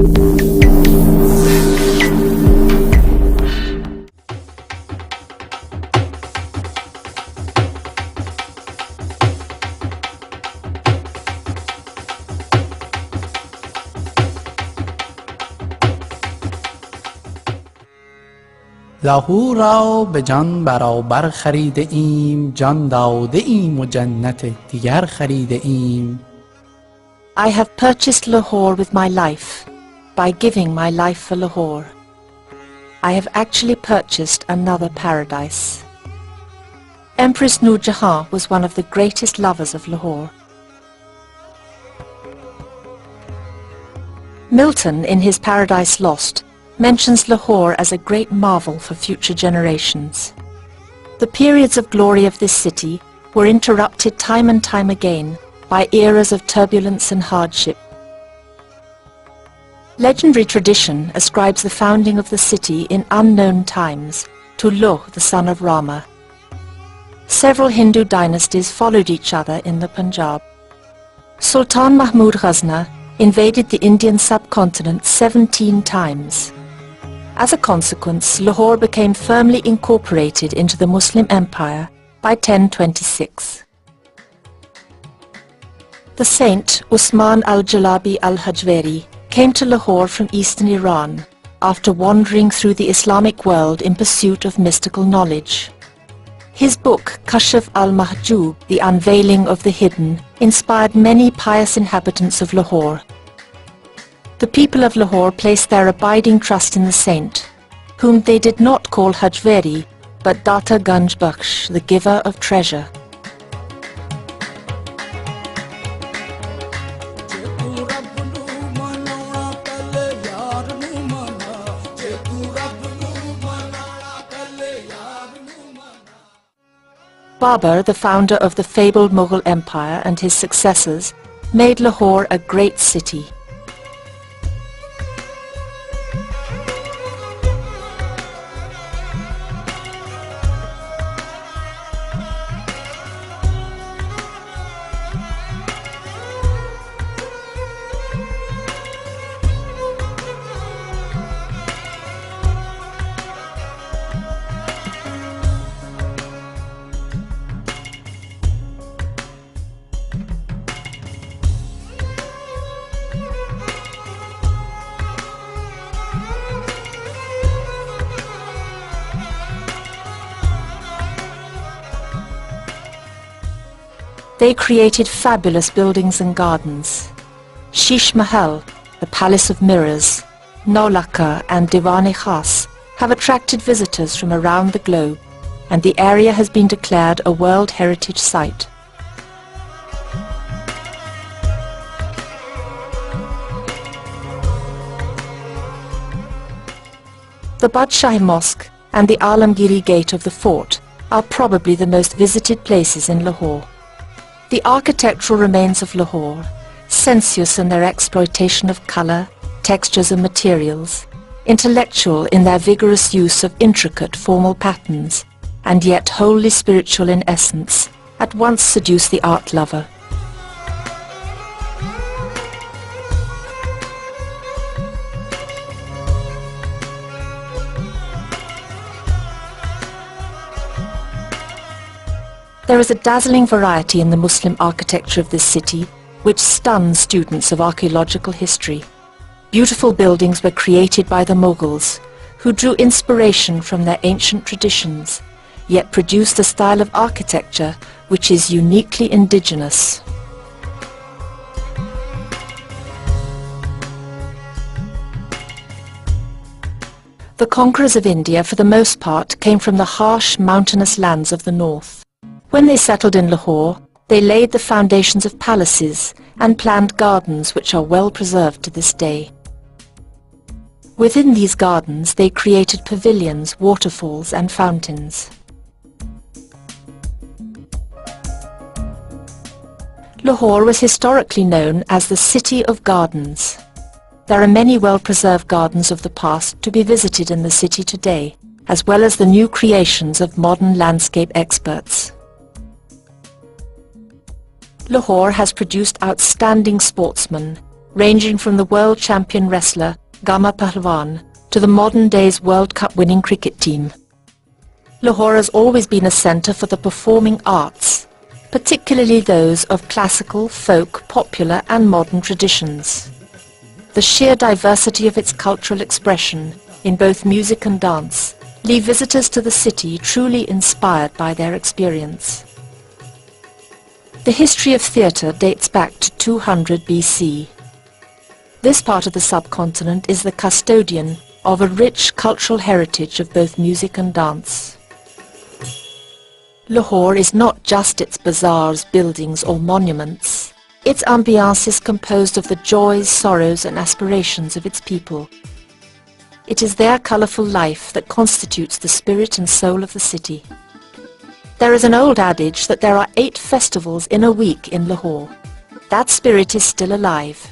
لاهور را به جان برابر خریده ایم، جان داده ایم و جنت دیگر خریده ایم. I have purchased Lahore with my life, by giving my life for Lahore. I have actually purchased another paradise. Empress Noor Jahan was one of the greatest lovers of Lahore. Milton, in his Paradise Lost, mentions Lahore as a great marvel for future generations. The periods of glory of this city were interrupted time and time again by eras of turbulence and hardship. Legendary tradition ascribes the founding of the city in unknown times to Loh, the son of Rama. Several Hindu dynasties followed each other in the Punjab. Sultan Mahmud Ghazna invaded the Indian subcontinent 17 times. As a consequence, Lahore became firmly incorporated into the Muslim Empire by 1026. The saint Usman al-Jalabi al-Hajwari came to Lahore from eastern Iran after wandering through the Islamic world in pursuit of mystical knowledge. His book Kashf al-Mahjub, The Unveiling of the Hidden, inspired many pious inhabitants of Lahore. The people of Lahore placed their abiding trust in the saint, whom they did not call Hajwari, but Data Ganj Bakhsh, the giver of treasure. Babur, the founder of the fabled Mughal Empire, and his successors made Lahore a great city. They created fabulous buildings and gardens. Sheesh Mahal, the Palace of Mirrors, Naulakha and Diwan-e-Khas have attracted visitors from around the globe, and the area has been declared a World Heritage Site. The Badshahi Mosque and the Alamgiri Gate of the fort are probably the most visited places in Lahore. The architectural remains of Lahore, sensuous in their exploitation of colour, textures and materials, intellectual in their vigorous use of intricate formal patterns, and yet wholly spiritual in essence, at once seduce the art lover. There is a dazzling variety in the Muslim architecture of this city, which stuns students of archaeological history. Beautiful buildings were created by the Mughals, who drew inspiration from their ancient traditions, yet produced a style of architecture which is uniquely indigenous. The conquerors of India, for the most part, came from the harsh, mountainous lands of the north. When they settled in Lahore, they laid the foundations of palaces and planned gardens which are well preserved to this day. Within these gardens they created pavilions, waterfalls and fountains. Lahore was historically known as the City of Gardens. There are many well-preserved gardens of the past to be visited in the city today, as well as the new creations of modern landscape experts. Lahore has produced outstanding sportsmen, ranging from the world champion wrestler Gama Pahlawan to the modern day's World Cup winning cricket team. Lahore has always been a centre for the performing arts, particularly those of classical, folk, popular and modern traditions. The sheer diversity of its cultural expression in both music and dance leave visitors to the city truly inspired by their experience. The history of theatre dates back to 200 BC. This part of the subcontinent is the custodian of a rich cultural heritage of both music and dance. Lahore is not just its bazaars, buildings or monuments. Its ambiance is composed of the joys, sorrows and aspirations of its people. It is their colourful life that constitutes the spirit and soul of the city. There is an old adage that there are 8 festivals in a week in Lahore. That spirit is still alive.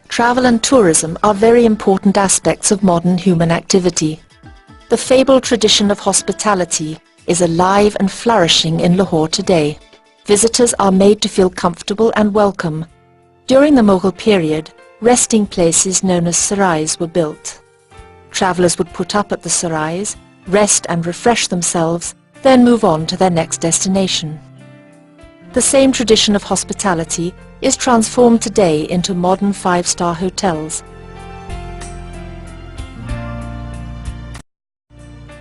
Travel and tourism are very important aspects of modern human activity. The fabled tradition of hospitality is alive and flourishing in Lahore today. Visitors are made to feel comfortable and welcome. During the Mughal period, resting places known as sarais were built. Travellers would put up at the sarais, rest and refresh themselves, then move on to their next destination. The same tradition of hospitality is transformed today into modern 5-star hotels.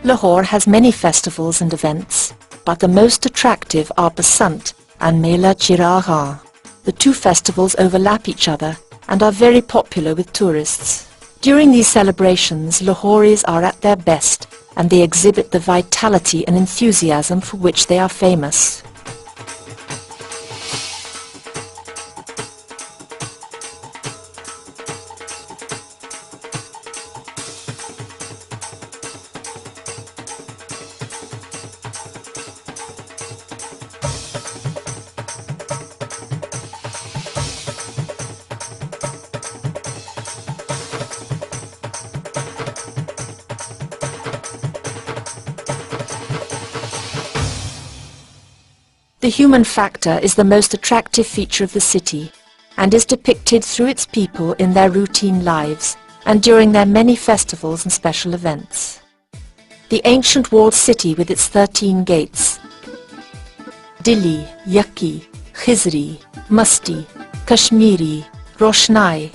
Lahore has many festivals and events, but the most attractive are Basant and Mela Chiraghan. The 2 festivals overlap each other and are very popular with tourists. During these celebrations, Lahoris are at their best and they exhibit the vitality and enthusiasm for which they are famous. The human factor is the most attractive feature of the city and is depicted through its people in their routine lives and during their many festivals and special events. The ancient walled city with its 13 gates, Dili, Yaki, Khizri, Masti, Kashmiri, Roshnai,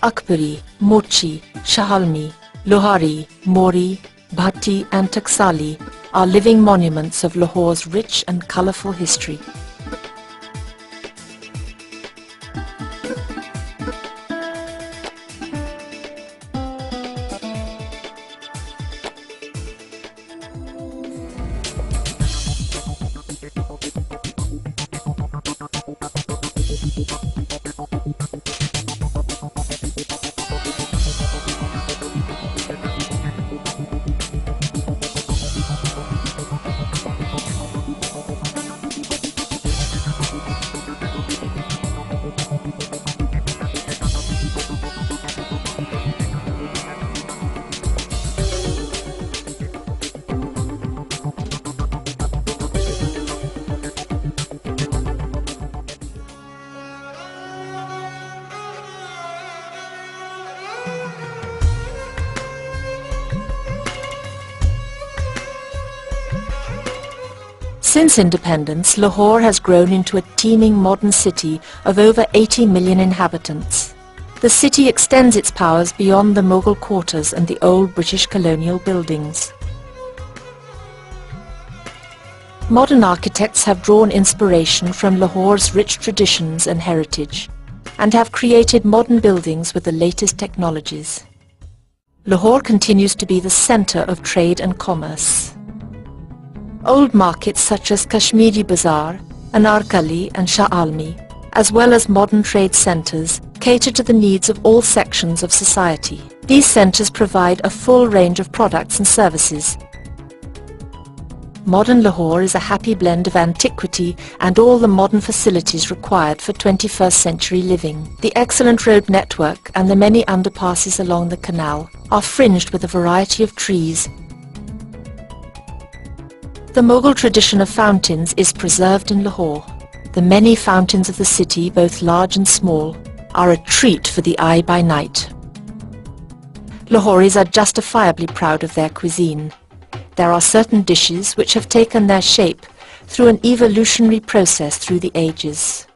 Akbari, Mochi, Shahalmi, Lohari, Mori, Bhatti and Taksali are living monuments of Lahore's rich and colourful history. Since independence, Lahore has grown into a teeming modern city of over 80 million inhabitants. The city extends its powers beyond the Mughal quarters and the old British colonial buildings. Modern architects have drawn inspiration from Lahore's rich traditions and heritage and have created modern buildings with the latest technologies. Lahore continues to be the centre of trade and commerce. Old markets such as Kashmiri Bazaar, Anarkali and Shah Almi, as well as modern trade centres, cater to the needs of all sections of society. These centres provide a full range of products and services. Modern Lahore is a happy blend of antiquity and all the modern facilities required for 21st century living. The excellent road network and the many underpasses along the canal are fringed with a variety of trees. The Mughal tradition of fountains is preserved in Lahore. The many fountains of the city, both large and small, are a treat for the eye by night. Lahoris are justifiably proud of their cuisine. There are certain dishes which have taken their shape through an evolutionary process through the ages.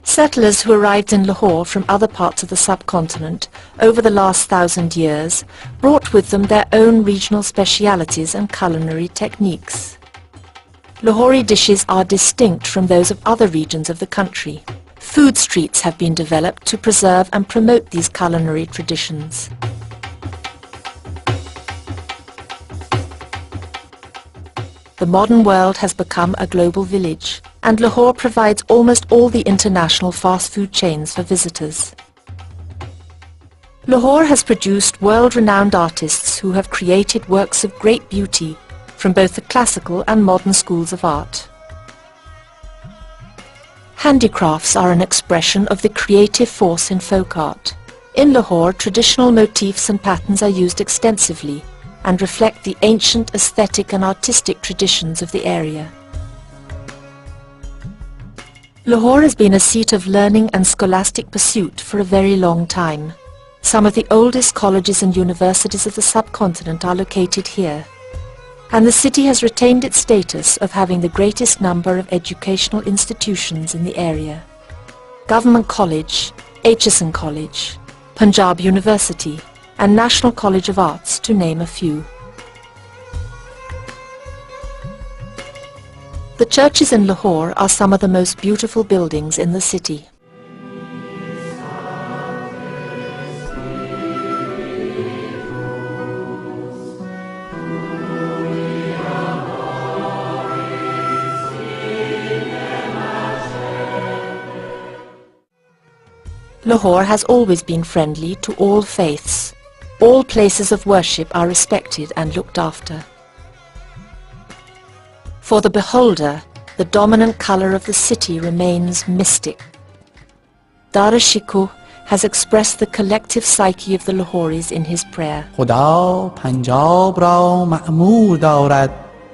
Settlers who arrived in Lahore from other parts of the subcontinent over the last 1,000 years brought with them their own regional specialities and culinary techniques. Lahori dishes are distinct from those of other regions of the country. Food streets have been developed to preserve and promote these culinary traditions. The modern world has become a global village, and Lahore provides almost all the international fast food chains for visitors. Lahore has produced world-renowned artists who have created works of great beauty from both the classical and modern schools of art. Handicrafts are an expression of the creative force in folk art. In Lahore, traditional motifs and patterns are used extensively and reflect the ancient aesthetic and artistic traditions of the area. Lahore has been a seat of learning and scholastic pursuit for a very long time. Some of the oldest colleges and universities of the subcontinent are located here, and the city has retained its status of having the greatest number of educational institutions in the area. Government College, Aitchison College, Punjab University, and National College of Arts, to name a few. The churches in Lahore are some of the most beautiful buildings in the city. Lahore has always been friendly to all faiths. All places of worship are respected and looked after. For the beholder, the dominant colour of the city remains mystic. Darashikoh has expressed the collective psyche of the Lahoris in his prayer. خدا پنجاب را مأمور دارد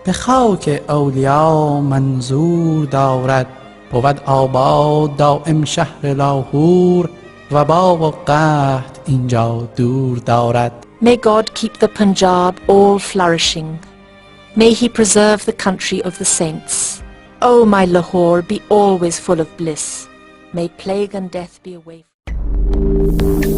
به خاک اولیا منظور دارد بود آباد دائم شهر لاهور وبا و قحط اینجا دور دارد. May God keep the Punjab all flourishing. May He preserve the country of the saints. O my Lahore, be always full of bliss. May plague and death be away from you.